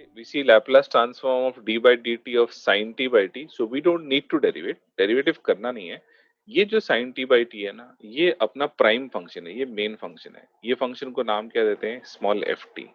Okay, we see Laplace transform of d by dt of sin t by t. So we don't need to derivate. Derivative करना नहीं है. ये जो sin t by t है ना, ये अपना प्राइम फंक्शन है, ये मेन फंक्शन है. ये फंक्शन को नाम क्या देते हैं? Small F T.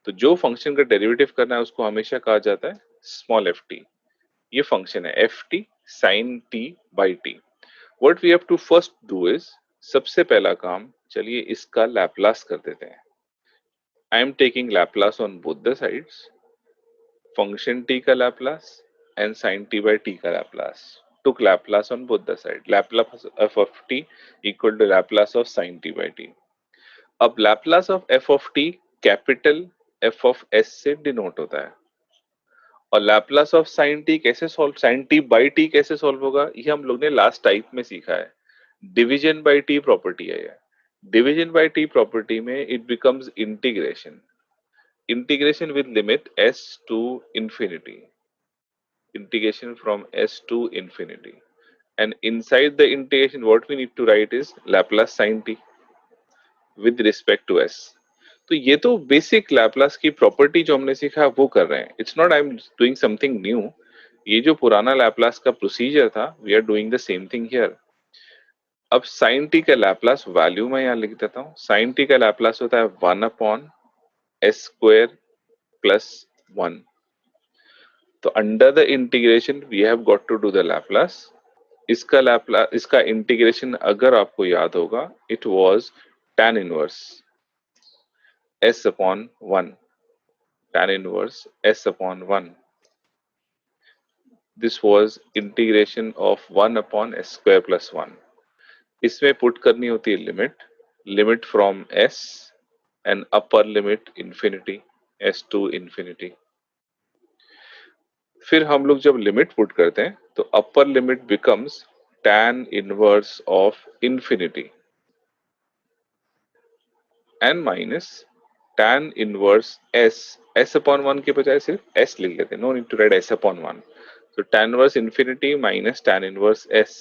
तो जो फंक्शन का डेरिवेटिव करना है उसको हमेशा कहा जाता है स्मॉल एफ टी. ये फंक्शन है F T sine T by T. What we have to first do is, सबसे पहला काम, चलिए इसका लैपलास कर देते हैं. I am taking Laplace on both the sides. Function t का Laplace and sin t by t का Laplace. took Laplace on both the side. Laplace of t equal to Laplace of sin t by t. अब Laplace of f of t capital f of s से denote होता है. और Laplace of sin t कैसे solve, sin t by t कैसे solve होगा, ये हम लोग ने लास्ट टाइप में सीखा है. डिवीजन बाय t प्रॉपर्टी है ये. डिवीजन बाय t प्रॉपर्टी में it becomes integration. Integration with limit s to infinity. Integration from s to infinity. And inside the integration, what we need to write is Laplace sin t with respect to s. तो ये तो basic Laplace की property जो हमने सीखा वो कर रहे हैं. It's not I am doing something new. ये जो पुराना लैपलास का प्रोसीजर था, we are doing the same thing here. अब sin t का लैपलास वैल्यू मैं यहाँ लिख देता हूँ. sin t का लैपलास होता है 1 अपॉन s स्क्वायर प्लस 1. तो under the integration we have got to do the Laplace. इसका इंटीग्रेशन अगर आपको याद होगा, it was tan inverse s upon 1. tan inverse s upon 1. This was integration of 1 upon s square plus 1. इसमें put करनी होती है limit from s and upper limit infinity, s to infinity. फिर हम लोग जब लिमिट पुट करते हैं तो upper limit becomes tan inverse of infinity and minus tan inverse s upon 1 के बजाय सिर्फ s लिख लेते हैं. No need to write s upon 1. so tan inverse infinity minus tan inverse s.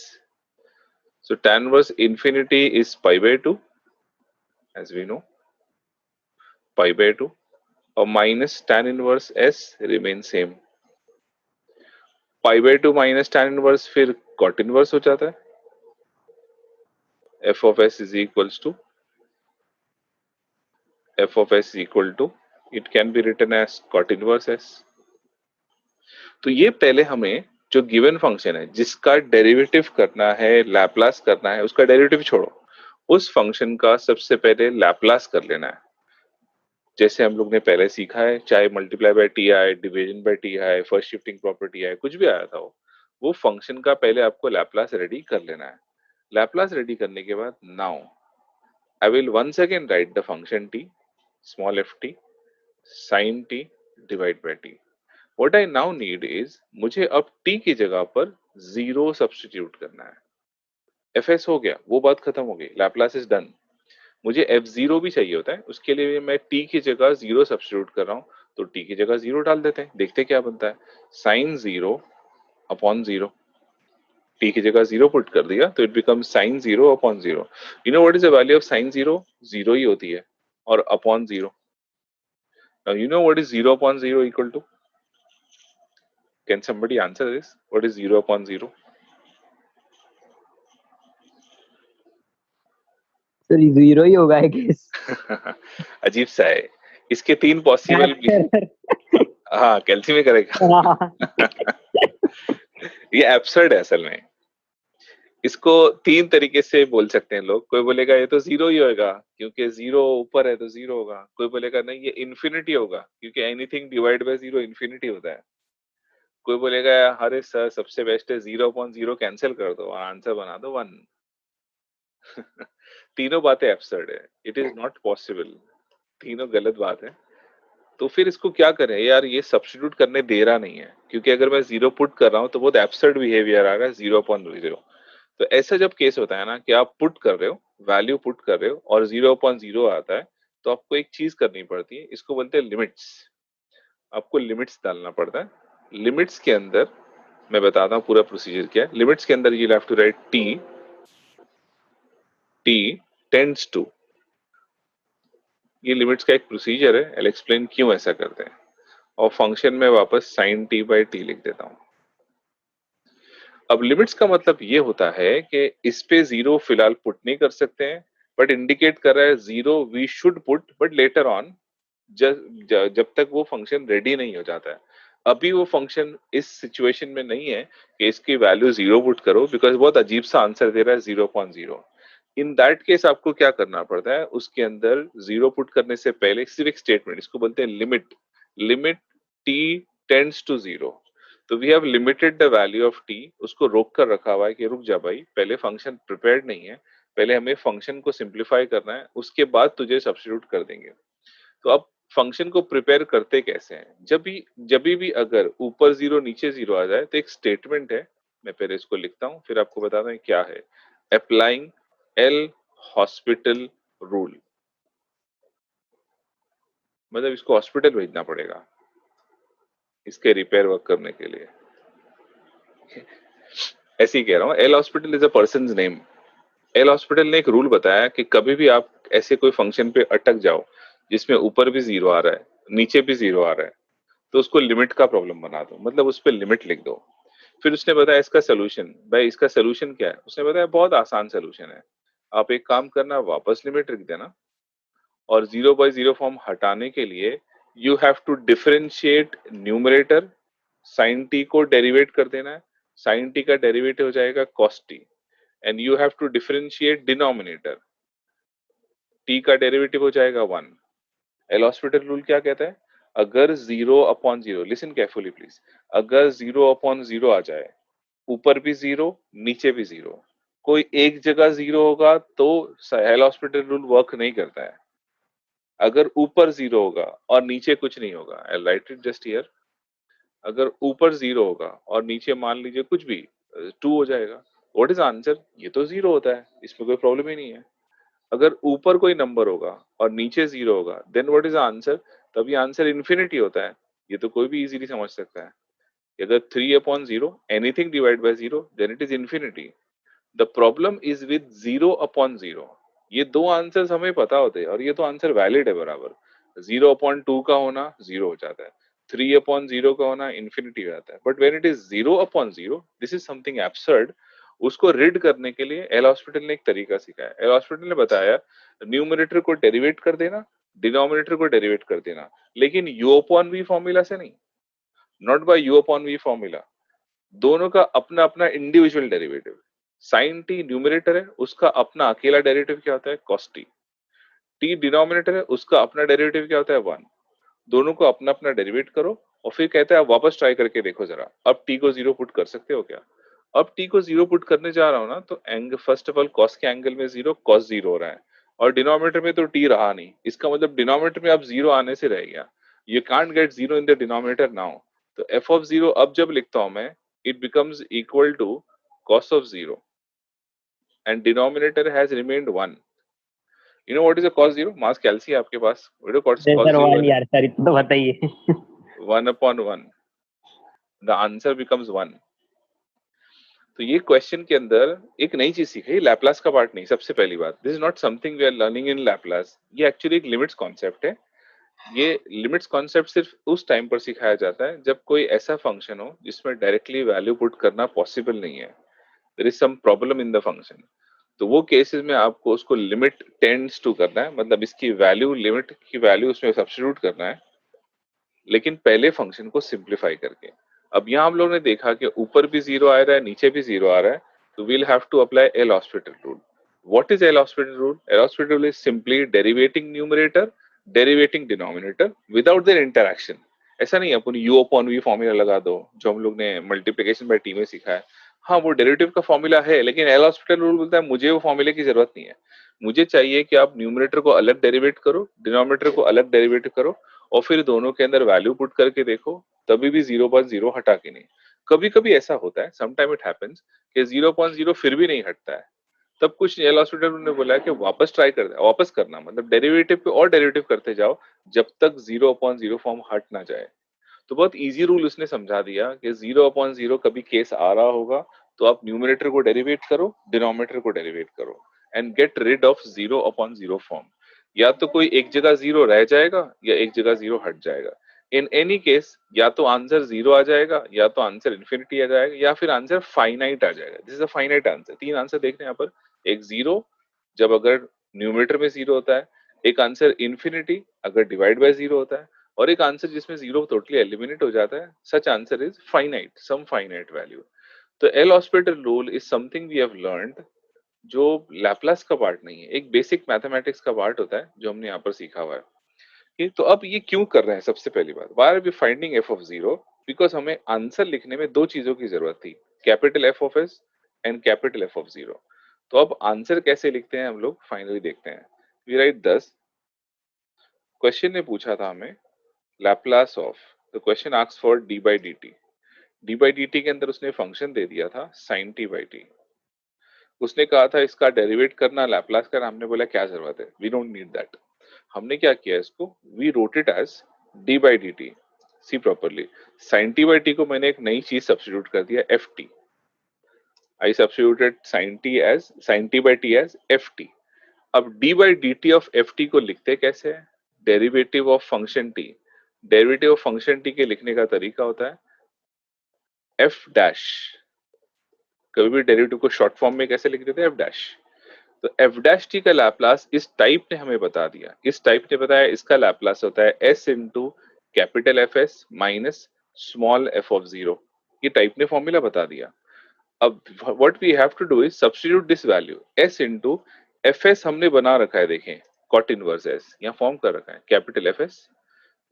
so tan inverse infinity is pi by 2 as we know, pi by 2, और minus tan inverse s remain same. Pi by 2 minus tan inverse फिर cot inverse हो जाता है. f of s is equals to it can be written as cot inverse s. तो ये पहले हमें जो गिवन फंक्शन है जिसका डेरिवेटिव करना है, लैपलास करना है, उसका डेरिवेटिव छोड़ो, उस फंक्शन का सबसे पहले लैपलास कर लेना है. जैसे हम लोग ने पहले सीखा है, चाहे मल्टीप्लाई बाय टी आए, डिवीजन बाय टी आए, फर्स्ट शिफ्टिंग प्रॉपर्टी आए, कुछ भी आया था वो फंक्शन का पहले आपको लैपलास रेडी कर लेना है. लैपलास रेडी करने के बाद now I will once again write the function t, small f t, sin t divide by t. What I now need is, मुझे अब t की जगह पर 0 सब्स्टिट्यूट करना है. fs हो गया, वो बात खत्म हो गई, लैपलास इज डन. मुझे f0 भी चाहिए होता है, उसके लिए मैं t की जगह 0 सब्स्टिट्यूट कर रहा हूँ. तो t की जगह 0 डाल देते हैं, देखते क्या बनता है. sin 0 upon 0. t की जगह 0 पुट कर दिया तो it becomes sin 0 upon 0. You know what is the value of sin 0? 0 ही होती है. और upon 0, now you know what is 0 upon 0 equal to? Can somebody answer this? What is 0 upon 0? Sir 0 ही होगा I guess. अजीब सा है. इसके 3 possible भी. हाँ, कैल्सी में करेगा. ये एब्सर्ड है असल में. इसको 3 तरीके से बोल सकते हैं लोग. कोई बोलेगा ये तो 0 ही होगा क्योंकि 0 ऊपर है तो 0 होगा. कोई बोलेगा नहीं ये इन्फिनिटी होगा क्योंकि एनीथिंग डिवाइड बाय 0 इन्फिनिटी होता है. कोई बोलेगा अरे सर सबसे बेस्ट है 0 अपॉन 0 कैंसिल कर दो और आंसर बना दो 1. तीनों बातें एब्सर्ड है. It is not possible. तीनों गलत बात है. तो फिर इसको क्या करें यार, ये सब्स्टिट्यूट करने दे रहा नहीं है क्योंकि अगर मैं 0 पुट कर रहा हूँ तो बहुत एब्सर्ड बिहेवियर आ रहा है 0 अपॉन 0. तो ऐसा जब केस होता है ना कि आप पुट कर रहे हो, वैल्यू पुट कर रहे हो और 0 अपॉन 0 आता है, तो आपको एक चीज करनी पड़ती है, इसको बोलते हैं लिमिट्स. आपको लिमिट्स डालना पड़ता है. लिमिट्स के अंदर मैं बताता हूँ पूरा प्रोसीजर क्या है. लिमिट्स के अंदर you have to write t tends to. ये लिमिट्स का एक प्रोसीजर है. आई एक्सप्लेन क्यों ऐसा करते हैं. और फंक्शन में वापस sin t by t लिख देता हूँ। अब लिमिट्स का मतलब ये होता है कि इस पे जीरो फिलहाल पुट नहीं कर सकते हैं, बट इंडिकेट कर रहा है zero we should put but later on, जब तक वो फंक्शन रेडी नहीं हो जाता है। अभी वो फंक्शन इस सिचुएशन में नहीं है कि इसकी वैल्यू जीरो पुट करो, बिकॉज बहुत अजीब सा आंसर दे रहा है 0.0। इन दैट केस आपको क्या करना पड़ता है, उसके अंदर जीरो पुट करने से पहले सिर्फ एक स्टेटमेंट, इसको बोलते हैं limit, limit t tends to zero. तो we have limited the value of t, उसको रोक कर रखा हुआ है कि रुक जा भाई, पहले फंक्शन प्रिपेयर्ड नहीं है, पहले हमें फंक्शन को सिंप्लीफाई करना है, उसके बाद तुझे सब्स्टिट्यूट कर देंगे। तो अब फंक्शन को प्रिपेयर करते कैसे हैं, जब भी अगर ऊपर जीरो नीचे जीरो आ जाए तो एक स्टेटमेंट है, मैं पहले इसको लिखता हूँ फिर आपको बताता हूँ क्या है। अप्लाइंग एल हॉस्पिटल रूल, मतलब इसको हॉस्पिटल भेजना पड़ेगा इसके रिपेयर वर्क करने के लिए। ऐसे ही कह रहा हूँ, L hospital is a person name. L hospital ने एक रूल बताया कि कभी भी आप ऐसे कोई फंक्शन पे अटक जाओ जिसमें ऊपर भी जीरो आ रहा है नीचे भी जीरो आ रहा है, तो उसको लिमिट का प्रॉब्लम बना दो, मतलब उस पर लिमिट लिख दो। फिर उसने बताया इसका सोल्यूशन, भाई इसका सोल्यूशन क्या है, उसने बताया बहुत आसान सोल्यूशन है, आप एक काम करना, वापस लिमिट लिख देना, और जीरो बाय जीरो फॉर्म हटाने के लिए you have to differentiate numerator, sine t को डेरिवेट कर देना है, साइन टी का डेरिवेटिव हो जाएगा cos t, and you have to differentiate denominator, t का डेरिवेटिव हो जाएगा वन। एल हॉस्पिटल रूल क्या कहता है, अगर zero upon zero, listen carefully please, अगर जीरो अपॉन जीरो आ जाए, ऊपर भी जीरो नीचे भी जीरो, कोई एक जगह जीरो होगा तो एल हॉस्पिटल रूल वर्क नहीं करता है। अगर ऊपर जीरो होगा और नीचे कुछ नहीं होगा, आई राइट इट जस्ट हियर, अगर ऊपर जीरो होगा और नीचे मान लीजिए कुछ भी टू हो जाएगा, व्हाट इज आंसर, ये तो जीरो होता है, इसमें कोई प्रॉब्लम ही नहीं है। अगर ऊपर कोई नंबर होगा और नीचे जीरो होगा, देन व्हाट इज आंसर, तभी आंसर इन्फिनिटी होता है, ये तो कोई भी इजीली समझ सकता है। अगर three upon zero, anything divide by zero, then it is infinity. The problem is with zero upon zero, ये दो आंसर्स हमें पता होते हैं और ये तो आंसर वैलिड है बराबर। जीरो अपॉन टू का होना जीरो हो जाता है, थ्री अपॉन जीरो का होना इन्फिनिटी हो जाता है, but when it is zero upon zero, this is something absurd. उसको रीड करने के लिए एल हॉस्पिटल ने एक तरीका सिखाया। एल हॉस्पिटल ने बताया न्यूमरेटर को डेरिवेट कर देना, डिनोमिनेटर को डेरिवेट कर देना, लेकिन यू अपॉन वी फॉर्मूला से नहीं, not by u upon we formula, दोनों का अपना अपना individual derivative. Sine t numerator है, उसका अपना अकेला डेरिवेटिव क्या होता है, कॉस टी। टी डिनोमिनेटर है, उसका अपना डेरिवेटिव क्या होता है, वन। दोनों को अपना अपना डेरिवेट करो और फिर कहता है आप वापस ट्राई करके देखो जरा, अब टी को जीरो पुट कर सकते हो क्या। अब टी को जीरो पुट करने जा रहा हूं ना, तो angle first of all cos के एंगल में जीरो, कॉस जीरो हो रहा है, और डिनोमिनेटर में तो टी रहा नहीं, इसका मतलब डिनोमिनेटर में अब जीरो आने से रह गया। You can't get zero in the denominator now. तो एफ ऑफ जीरो अब जब लिखता हूं मैं, it becomes equal to cos of 0 and denominator has remained 1. You know what is a cos 0? मास कैल्सी है आपके पास, what is अरे cos सर 0 वन वैल्यू? यार, सर इतना तो बताइए। 1 upon 1. The answer becomes 1. तो ये क्वेश्चन के अंदर एक नई चीज सीखी, लैपलास का पार्ट नहीं। सबसे पहली बात, this is not something we are learning in Laplace, ये एक्चुअली एक लिमिट्स कॉन्सेप्ट है। ये लिमिट्स कॉन्सेप्ट सिर्फ उस टाइम पर सिखाया जाता है जब कोई ऐसा फंक्शन हो जिसमें डायरेक्टली वैल्यू पुट करना पॉसिबल नहीं है, there is some problem in the function. तो वो केसेस में आपको उसको लिमिट टेंड्स टू करना है, मतलब इसकी वैल्यू, लिमिट की वैल्यू उसमें सब्स्टिट्यूट करना है, लेकिन पहले फंक्शन को सिंप्लीफाई करके। अब यहाँ हम लोग ने देखा कि ऊपर भी जीरो आ रहा है नीचे भी जीरो आ रहा है, तो we'll have to apply L'Hospital rule. What is L'Hospital rule? L'Hospital rule is simply derivating numerator, derivating denominator without their interaction. ऐसा नहीं है अपन यू अपॉन वी फॉर्मूला लगा दो जो हम लोग ने मल्टीप्लिकेशन बाय टी में सीखा है। हाँ, वो डेरिवेटिव का फॉर्मूला है, लेकिन एल हॉस्पिटल रूल बोलता है मुझे वो फॉर्मूले की जरूरत नहीं है। मुझे चाहिए कि आप न्यूमरेटर को अलग डेरिवेट करो, डिनोमिनेटर को अलग डेरिवेट करो, और फिर दोनों के अंदर वैल्यू पुट करके देखो, तभी भी 0.0 हटा के नहीं। कभी कभी ऐसा होता है, समटाइम इट हैपेंस, कि 0.0 फिर भी नहीं हटता है, तब कुछ एल हॉस्पिटल ने बोला है कि वापस ट्राई कर, वापस करना, मतलब डेरिवेटिव पे और डेरिवेटिव करते जाओ जब तक 0.0 फॉर्म हट ना जाए। तो बहुत इजी रूल उसने समझा दिया कि 0/0 कभी केस आ रहा होगा तो आप न्यूमरेटर को डेरिवेट करो, डिनोमिनेटर को डेरिवेट करो, and get rid of 0/0 form. या तो कोई एक जगह जीरो रह जाएगा या एक जगह जीरो हट जाएगा। इन एनी केस या तो आंसर 0 आ जाएगा, या तो आंसर इंफिनिटी आ जाएगा, या फिर आंसर फाइनाइट आ जाएगा। This is a finite answer. 3 answer देख रहे हैं यहाँ पर। एक 0 जब अगर न्यूमरेटर में 0 होता है, एक आंसर इंफिनिटी अगर डिवाइड बाय 0 होता है, और एक आंसर जिसमें 0 टोटली एलिमिनेट हो जाता है। Such answer is finite, some finite value. तो L'Hospital rule is something we have learned, जो लैपलास का पार्ट नहीं है, एक बेसिक मैथमेटिक्स का पार्ट होता है जो हमने यहाँ पर सीखा हुआ है। तो अब ये क्यों कर रहे हैं? सबसे पहली बात, why are we finding f of 0? Because हमें आंसर लिखने में दो चीजों की जरूरत थी, capital f of s and capital f of 0। तो अब आंसर कैसे लिखते हैं हम लोग फाइनली देखते हैं। We write 10। क्वेश्चन ने पूछा था हमें Laplace of, the question asks for D by d T. D by d T के अंदर उसने फंक्शन दे दिया था साइन टी बाई टी। उसने कहा था इसका डेरिवेट करना लैपलास का, हमने बोला क्या जरूरत है, वी डोंट नीड दैट। हमने क्या किया इसको, we wrote it as d by d t. See properly, sine T by t को मैंने एक नई चीज सब्स्टिट्यूट कर दिया, f t. I substituted sine T by t as f t. अब d by d t of f t को लिखते कैसे हैं? Derivative of function t. Derivative of function t के लिखने का तरीका होता है एफ डैश। कभी भी डेरिवेटिव को शॉर्ट फॉर्म में कैसे लिख देते हैं? F dash. तो एफ डैश टी का लैपलास इस टाइप ने हमें बता दिया। इस टाइप ने बताया इसका लैपलास होता है s into capital f s minus small f of 0। ये टाइप ने फॉर्मूला बता दिया। अब what we have to do is substitute this value s into f s. हमने बना रखा है, देखें कॉट इनवर्स एस यहाँ फॉर्म कर रखा है, capital f s,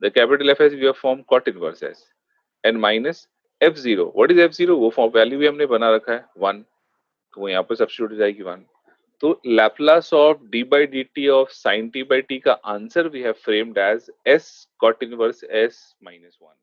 the capital f s we have form cot inverse s and minus f 0। What is f 0? वो फॉर्म वैल्यू भी हमने बना रखा है 1, तो वो यहाँ पर सब्स्टिट्यूट हो जाएगी 1। तो Laplace of d by d t of sine T by t का answer we have framed as s cot inverse s minus 1।